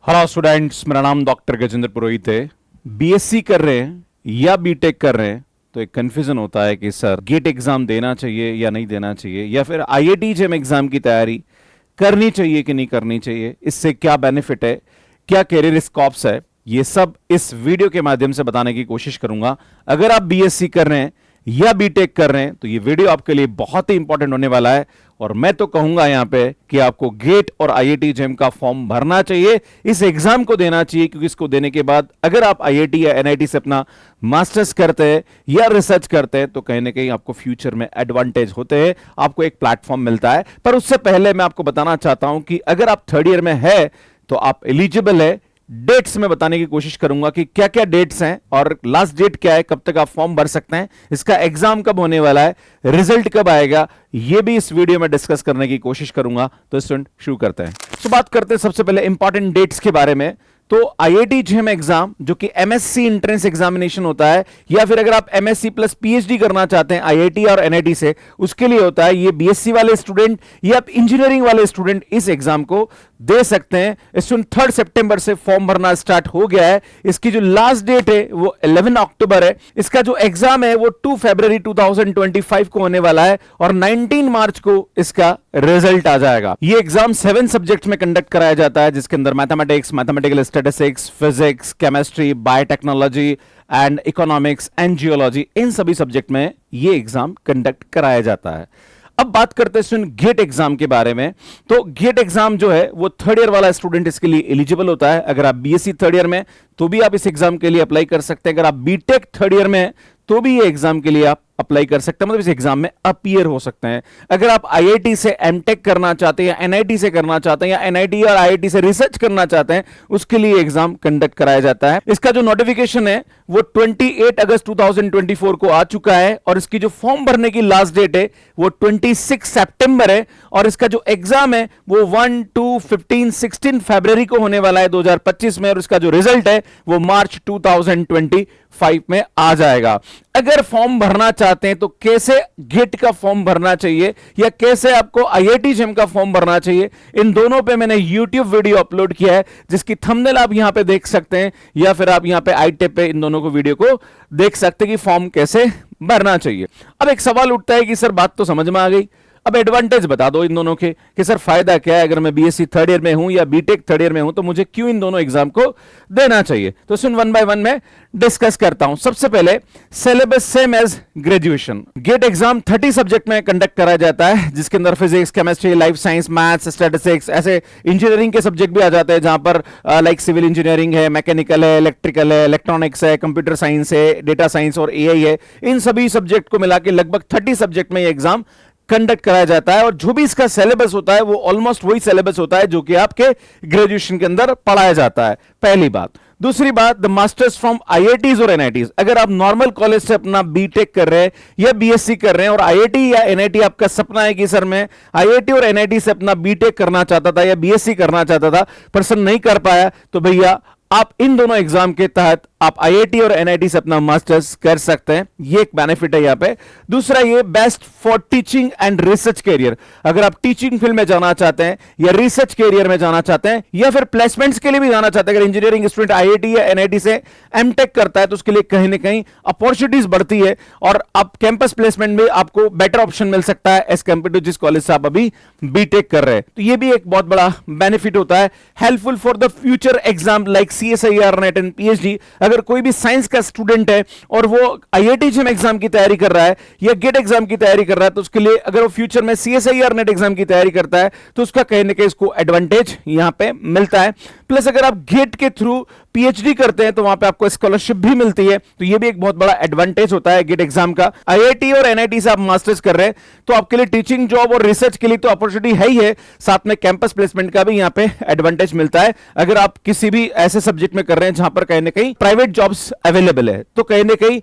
Hello students, मेरा नाम doctor Gajendra पुरोहित है। बीएससी कर रहे हैं या बीटेक कर रहे हैं तो एक कंफ्यूजन होता है कि सर गेट एग्जाम देना चाहिए या नहीं देना चाहिए, या फिर आईआईटी जेम एग्जाम की तैयारी करनी चाहिए कि नहीं करनी चाहिए, इससे क्या बेनिफिट है, क्या कैरियर स्कोप्स है, ये सब इस वीडियो के माध्यम से बताने की कोशिश करूंगा। अगर आप बीएससी कर रहे हैं या बीटेक कर रहे हैं तो ये वीडियो आपके लिए बहुत ही इंपॉर्टेंट होने वाला है। और मैं तो कहूंगा यहां पे कि आपको गेट और आईआईटी जेम का फॉर्म भरना चाहिए, इस एग्जाम को देना चाहिए, क्योंकि इसको देने के बाद अगर आप आईआईटी या एनआईटी से अपना मास्टर्स करते हैं या रिसर्च करते हैं तो कहीं ना कहीं आपको फ्यूचर में एडवांटेज होते हैं, आपको एक प्लेटफॉर्म मिलता है। पर उससे पहले मैं आपको बताना चाहता हूं कि अगर आप थर्ड ईयर में है तो आप एलिजिबल है। डेट्स में बताने की कोशिश करूंगा कि क्या क्या डेट्स हैं और लास्ट डेट क्या है, कब तक आप फॉर्म भर सकते हैं, इसका एग्जाम कब होने वाला है, रिजल्ट कब आएगा, यह भी इस वीडियो में डिस्कस करने की कोशिश करूंगा। तो स्टूडेंट शुरू करते हैं। तो बात करते हैं सबसे पहले इंपॉर्टेंट डेट्स के बारे में। तो आईआईटी जेम एग्जाम जो कि एमएससी एंट्रेंस एग्जामिनेशन होता है, या फिर अगर आप एमएससी प्लस पीएचडी करना चाहते हैं आईआईटी और एनआईटी से, उसके लिए होता है। ये बीएससी वाले स्टूडेंट या इंजीनियरिंग वाले स्टूडेंट इस एग्जाम को दे सकते हैं। स्टूडेंट 3 सितंबर से फॉर्म भरना स्टार्ट हो गया है। इसकी जो लास्ट डेट है वो 11 अक्टूबर है। इसका जो एग्जाम है वो 2 फरवरी 2025 को होने वाला है और 19 मार्च को इसका रिजल्ट आ जाएगा। ये एग्जाम 7 सब्जेक्ट में कंडक्ट कराया जाता है, जिसके अंदर mathematics, mathematical statistics, physics, chemistry, biotechnology and economics and geology, इन सभी सब्जेक्ट में ये एग्जाम कंडक्ट कराया जाता है। अब बात करते हैं गेट एग्जाम के बारे में। तो गेट एग्जाम जो है वो थर्ड ईयर वाला स्टूडेंट इसके लिए एलिजिबल होता है। अगर आप बीएससी थर्ड ईयर में तो भी आप इस एग्जाम के लिए अप्लाई कर सकते हैं। अगर आप बीटेक थर्ड ईयर में तो भी ये एग्जाम के लिए आप अप्लाई कर सकते हैं, मतलब इस एग्जाम में अपीयर हो सकते हैं। अगर आप आईआईटी से एमटेक करना चाहते हैं या एनआईटी से करना चाहते हैं या एनआईटी और आईआईटी से रिसर्च करना चाहते हैं, उसके लिए एग्जाम कंडक्ट कराया जाता है। इसका जो नोटिफिकेशन है वो 28 अगस्त 2024 को आ चुका है और इसकी जो फॉर्म भरने की लास्ट डेट है वो 26 सितंबर है और इसका जो एग्जाम है वो 1, 2, 15, 16 फरवरी को होने वाला है 2025 में, और इसका जो रिजल्ट है वो मार्च 2025 में आ जाएगा। अगर फॉर्म भरना चाहते हैं तो कैसे गेट का फॉर्म भरना चाहिए या कैसे आपको आईआईटी जेम का फॉर्म भरना चाहिए, इन दोनों पे मैंने यूट्यूब वीडियो अपलोड किया है, जिसकी थंबनेल आप यहां पे देख सकते हैं, या फिर आप यहां पे आई टैब पे इन दोनों को वीडियो को देख सकते हैं कि फॉर्म कैसे भरना चाहिए। अब एक सवाल उठता है कि सर बात तो समझ में आ गई, अब एडवांटेज बता दो इन दोनों के कि सर फायदा क्या है, अगर मैं बीएससी थर्ड ईयर में हूं या बीटेक थर्ड ईयर में हूं तो मुझे क्यों इन दोनों एग्जाम को देना चाहिए। तो सुन वन बाय वन में डिस्कस करता हूं। सबसे पहले syllabus same as graduation. GATE exam 30 subject में कंडक्ट कराया जाता है, जिसके अंदर physics, chemistry, life science, maths, statistics, ऐसे इंजीनियरिंग के सब्जेक्ट भी आ जाते हैं, जहां पर लाइक सिविल इंजीनियरिंग है, मैकेनिकल है, इलेक्ट्रिकल है, इलेक्ट्रॉनिक्स है, कंप्यूटर साइंस है, डेटा साइंस और एआई है। इन सभी सब्जेक्ट को मिला के लगभग 30 सब्जेक्ट में एग्जाम कंडक्ट कराया जाता है और जो भी इसका सिलेबस होता है वो ऑलमोस्ट वही सिलेबस होता है जो कि आपके ग्रेजुएशन के अंदर पढ़ाया जाता है, पहली बात। दूसरी बात, द मास्टर्स फ्रॉम आईआईटीज और एनआईटीज। अगर आप नॉर्मल कॉलेज से अपना बीटेक कर रहे हैं या बीएससी कर रहे हैं और आईआईटी या एनआईटी आपका सपना है कि सर मैं आईआईटी और एनआईटी से अपना बीटेक करना चाहता था या बीएससी करना चाहता था पर सर नहीं कर पाया, तो भैया आप इन दोनों एग्जाम के तहत आप आईआईटी और एनआईटी से अपना मास्टर्स कर सकते हैं। ये एक बेनिफिट है यहां पे। दूसरा, ये best for teaching and research career. अगर आप टीचिंग फील्ड में जाना चाहते हैं या रिसर्च कैरियर में जाना चाहते हैं या फिर प्लेसमेंट्स के लिए भी जाना चाहते हैं, अगर इंजीनियरिंग स्टूडेंट आईआईटी या एनआईटी से एमटेक करता है तो उसके लिए कहीं ना कहीं अपॉर्चुनिटीज बढ़ती है और आप कैंपस प्लेसमेंट में आपको बेटर ऑप्शन मिल सकता है एज कंपेयर टू जिस कॉलेज से आप अभी बीटेक कर रहे हैं। तो ये भी एक बहुत बड़ा बेनिफिट होता है, helpful for the future exam like CSIR, net and PhD. अगर कोई भी साइंस का स्टूडेंट है और वो आईआईटी जेम एग्जाम की तैयारी कर रहा है या गेट एग्जाम की तैयारी कर रहा है तो उसके लिए अगर वो फ्यूचर में सीएसआईआर नेट एग्जाम की तैयारी करता है तो उसका कहीं ना कहीं इसको एडवांटेज यहां पे मिलता है। प्लस अगर आप गेट के थ्रू पीएचडी करते हैं तो वहां पे आपको स्कॉलरशिप भी मिलती है, तो ये भी एक बहुत बड़ा एडवांटेज होता है गेट एग्जाम का। आईआईटी और एनआईटी से आप मास्टर्स कर रहे हैं तो आपके लिए टीचिंग जॉब और रिसर्च के लिए तो अपॉर्चुनिटी है ही है, साथ में कैंपस प्लेसमेंट का भी यहां पे एडवांटेज मिलता है। अगर आप किसी भी ऐसे सब्जेक्ट में कर रहे हैं जहां पर कहीं ना कहीं प्राइवेट जॉब्स अवेलेबल है तो कहीं ना कहीं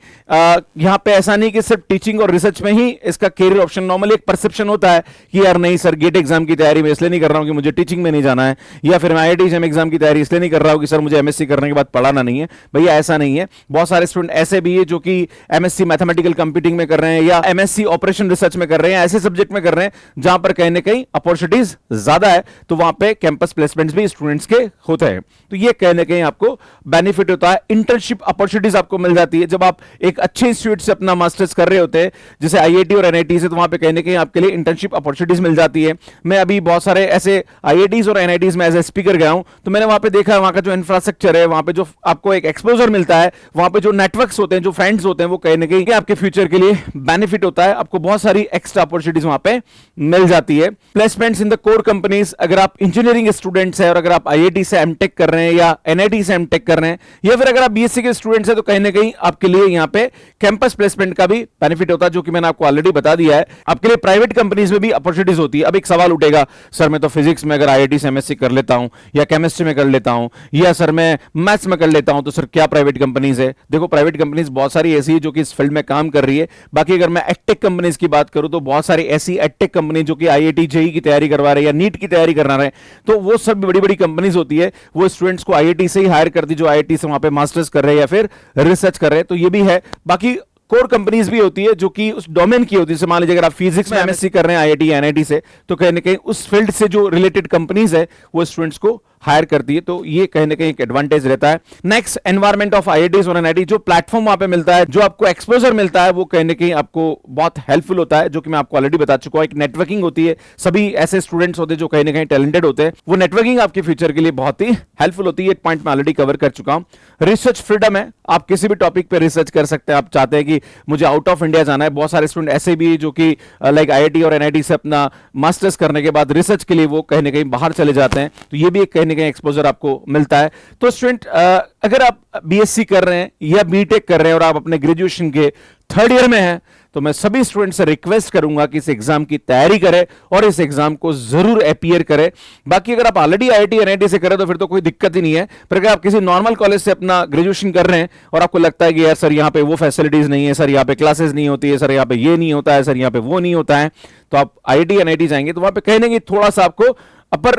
यहां पे ऐसा नहीं कि सिर्फ टीचिंग और रिसर्च में ही इसका कैरियर ऑप्शन। नॉर्मली एक परसेप्शन होता है कि यार नहीं सर गेट एग्जाम की तैयारी में इसलिए नहीं कर रहा हूं कि मुझे टीचिंग में नहीं जाना है, या फिर मैं आईआईटी जेम एग्जाम की तैयारी इसलिए नहीं कर रहा हूं कि सर मुझे एमएससी करना करने के बाद पढ़ाना नहीं है भैया, ऐसा नहीं है। बहुत सारे स्टूडेंट ऐसे भी है जो कि एमएससी मैथमेटिकल कंप्यूटिंग में कर रहे हैं या एमएससी ऑपरेशन रिसर्च में कर रहे हैं, ऐसे सब्जेक्ट में कर रहे हैं जहां पर कहीं ना कहीं अपॉर्चुनिटीज ज्यादा है, तो वहां पे कैंपस प्लेसमेंट्स भी स्टूडेंट्स के होते हैं। तो ये कहीं ना कहीं आपको बेनिफिट होता है, इंटर्नशिप अपॉर्चुनिटीज आपको मिल जाती है जब आप एक अच्छे इंस्टीट्यूट से अपना मास्टर्स कर रहे होते हैं, जैसे आईआईटी और एनआईटी से, तो वहां पे कहीं ना कहीं आपके लिए इंटर्नशिप अपॉर्चुनिटीज मिल जाती है। मैं अभी बहुत सारे ऐसे आईआईटीज और एनआईटीज में एज ए स्पीकर गया हूं, तो मैंने वहां पे देखा वहां का जो इंफ्रास्ट्रक्चर है, वहां पे जो आपको एक एक्सपोजर मिलता है, वहां पे जो नेटवर्क्स होते हैं, जो फ्रेंड्स होते हैं, वो कहीं ना कहीं आपके फ्यूचर के लिए बेनिफिट होता है। आपको बहुत सारी एक्स्ट्रा अपॉर्चुनिटीज वहां पे मिल जाती है। Placements in the core companies, अगर आप इंजीनियरिंग स्टूडेंट्स हैं और अगर आप आईआईटी से एमटेक कर रहे हैं या एनआईटी से एमटेक कर रहे हैं या फिर अगर आप बीएससी के स्टूडेंट्स हैं, तो कहीं ना कहीं आपके लिए यहां पे कैंपस प्लेसमेंट का भी बेनिफिट होता है, जो कि मैंने आपको ऑलरेडी बता दिया है। आपके लिए प्राइवेट कंपनीज में भी अपॉर्चुनिटीज होती है। अब एक सवाल उठेगा, सर मैं तो फिजिक्स में अगर आईआईटी से एमएससी कर लेता हूं या केमिस्ट्री में कर लेता हूं या सर मैं मैथ्स में कर लेता हूं, तो सर क्या प्राइवेट कंपनीज है? देखो, प्राइवेट कंपनीज बहुत सारी ऐसी है जो कि इस फील्ड में काम कर रही है। बाकी अगर मैं एडटेक कंपनीज की बात करूं, तो बहुत सारी ऐसी एडटेक कंपनी जो कि आईआईटी जेईई की तैयारी करवा रहे हैं या नीट की तैयारी करवा रहे हैं, तो वो सब बड़ी बड़ी कंपनीज होती है, वो स्टूडेंट्स को आईआईटी से ही हायर करती, जो आईआईटी से वहां पे मास्टर्स कर रहे हैं या फिर रिसर्च कर रहे हैं, तो ये भी है। बाकी कोर कंपनीज भी होती है जो कि उस डोमेन की होती है। मान लीजिए अगर आप फिजिक्स में एमएससी कर रहे हैं आईआईटी या एनआईटी से, तो कहीं ना कहीं उस फील्ड से जो रिलेटेड कंपनीज है वो स्टूडेंट्स को हायर करती है, तो ये कहीं ना कहीं एक एडवांटेज रहता है। नेक्स्ट, एनवायरमेंट ऑफ आईआईटीज और एनआईटी, जो प्लेटफॉर्म वहां पे मिलता है, जो आपको एक्सपोजर मिलता है, वो कहीं ना कहीं आपको बहुत हेल्पफुल होता है, जो कि मैं आपको ऑलरेडी बता चुका हूं। एक नेटवर्किंग होती है, सभी ऐसे स्टूडेंट्स होते हैं जो कहीं ना कहीं टैलेंटेड होते हैं, वो नेटवर्किंग आपके फ्यूचर के लिए बहुत ही हेल्पफुल होती है। एक पॉइंट मैं ऑलरेडी कवर कर चुका हूं। रिसर्च फ्रीडम है, आप किसी भी टॉपिक पे रिसर्च कर सकते हैं। आप चाहते हैं कि मुझे आउट ऑफ इंडिया जाना है, बहुत सारे स्टूडेंट ऐसे भी जो कि लाइक आईआईटी और एनआईटी से अपना मास्टर्स करने के बाद रिसर्च के लिए वो कहीं ना कहीं बाहर चले जाते हैं, तो ये भी एक कहीं ना कहीं एक्सपोजर आपको मिलता है। तो स्टूडेंट, अगर आप बीएससी कर रहे हैं या बीटेक कर रहे हैं और आप अपने ग्रेजुएशन के थर्ड ईयर में हैं, तो मैं सभी स्टूडेंट से रिक्वेस्ट करूंगा कि इस एग्जाम की तैयारी करें और इस एग्जाम को जरूर अपीयर करें। बाकी अगर आप ऑलरेडी आईआईटी एनआईटी से करें तो फिर तो कोई दिक्कत ही नहीं है, पर अगर आप किसी नॉर्मल कॉलेज से अपना ग्रेजुएशन कर रहे हैं और आपको लगता है कि यार सर यहाँ पे वो फैसिलिटीज नहीं है, सर यहाँ पे क्लासेस नहीं होती है, सर यहाँ पे ये नहीं होता है, सर यहाँ पे वो नहीं होता है, तो आप आईआईटी एनआईटी जाएंगे तो वहां पे कहीं ना कहीं थोड़ा सा आपको अपर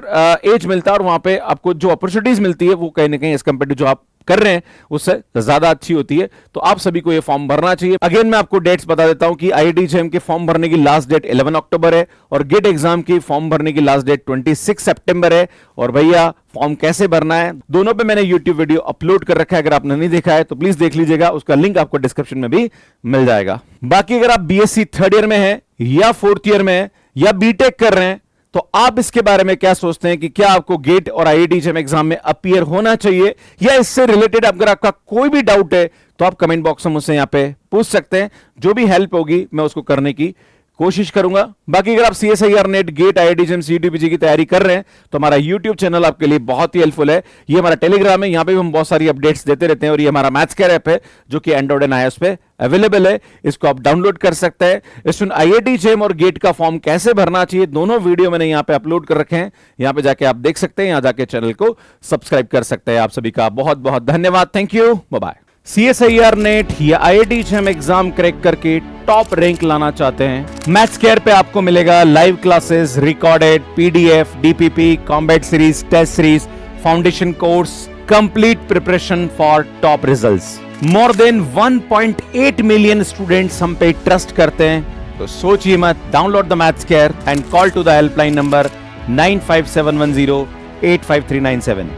एज मिलता है और वहां पे आपको जो अपॉर्चुनिटीज मिलती है वो कहीं ना कहीं एज कंपेयर टू जो आप कर रहे हैं उससे ज्यादा अच्छी होती है। तो आप सभी को ये फॉर्म भरना चाहिए। अगेन मैं आपको डेट्स बता देता हूं कि आईआईटी जेईई के फॉर्म भरने की लास्ट डेट 11 अक्टूबर है और गेट एग्जाम की फॉर्म भरने की लास्ट डेट 26 सितंबर है। और भैया, फॉर्म कैसे भरना है, दोनों पे मैंने यूट्यूब वीडियो अपलोड कर रखा है, अगर आपने नहीं देखा है तो प्लीज देख लीजिएगा, उसका लिंक आपको डिस्क्रिप्शन में भी मिल जाएगा। बाकी अगर आप बीएससी थर्ड ईयर में है या फोर्थ ईयर में है या बीटेक कर रहे हैं, तो आप इसके बारे में क्या सोचते हैं कि क्या आपको गेट और आईआईटी जेईई एग्जाम में अपीयर होना चाहिए, या इससे रिलेटेड अगर आपका कोई भी डाउट है तो आप कमेंट बॉक्स में मुझसे यहां पे पूछ सकते हैं। जो भी हेल्प होगी मैं उसको करने की कोशिश करूंगा। बाकी अगर आप CSIR NET, GATE, IIT JEE, CET की तैयारी कर रहे हैं तो हमारा यूट्यूब चैनल आपके लिए बहुत ही हेल्पफुल है। ये हमारा टेलीग्राम है, यहां पे भी हम बहुत सारी अपडेट्स देते रहते हैं, और ये हमारा मैथ्स केयर ऐप है जो कि एंड्रॉइड एंड आईओएस पे अवेलेबल है, इसको आप डाउनलोड कर सकते हैं। इसमें आईआईटी जेईई और गेट का फॉर्म कैसे भरना चाहिए दोनों वीडियो मैंने यहां पे अपलोड कर रखे हैं, यहां पे जाके आप देख सकते हैं, यहां जाके चैनल को सब्सक्राइब कर सकते हैं। आप सभी का बहुत बहुत धन्यवाद। Thank you, bye bye. CSIR NET या आईआईटी जेईई एग्जाम क्रैक करके टॉप रैंक लाना चाहते हैं, मैथ्स केयर पे आपको मिलेगा live classes, recorded PDF, DPP, combat series, test series, foundation course, complete preparation for top results. More than 1.8 million students हम पे ट्रस्ट करते हैं, तो सोचिए मत, download the Maths Care and call to the helpline number 9571085397।